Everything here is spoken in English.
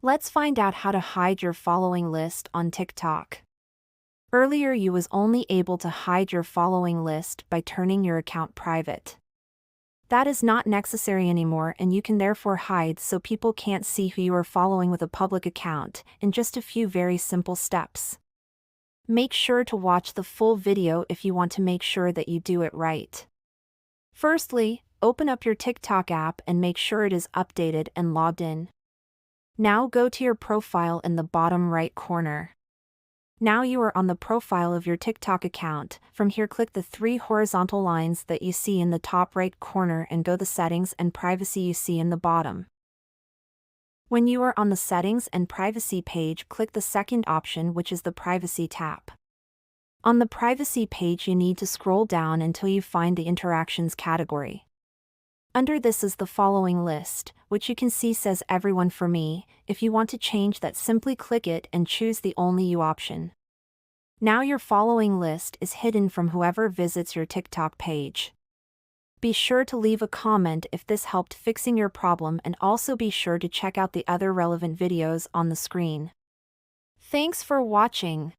Let's find out how to hide your following list on TikTok. Earlier you was only able to hide your following list by turning your account private. That is not necessary anymore, and you can therefore hide so people can't see who you are following with a public account in just a few very simple steps. Make sure to watch the full video if you want to make sure that you do it right. Firstly, open up your TikTok app and make sure it is updated and logged in. Now go to your profile in the bottom right corner. Now you are on the profile of your TikTok account. From here, click the three horizontal lines that you see in the top right corner and go to settings and privacy you see in the bottom. When you are on the settings and privacy page, click the second option, which is the privacy tab. On the privacy page, you need to scroll down until you find the interactions category. Under this is the following list, which you can see says everyone for me. If you want to change that, simply click it and choose the only you option. Now your following list is hidden from whoever visits your TikTok page. Be sure to leave a comment if this helped fixing your problem, and also be sure to check out the other relevant videos on the screen. Thanks for watching.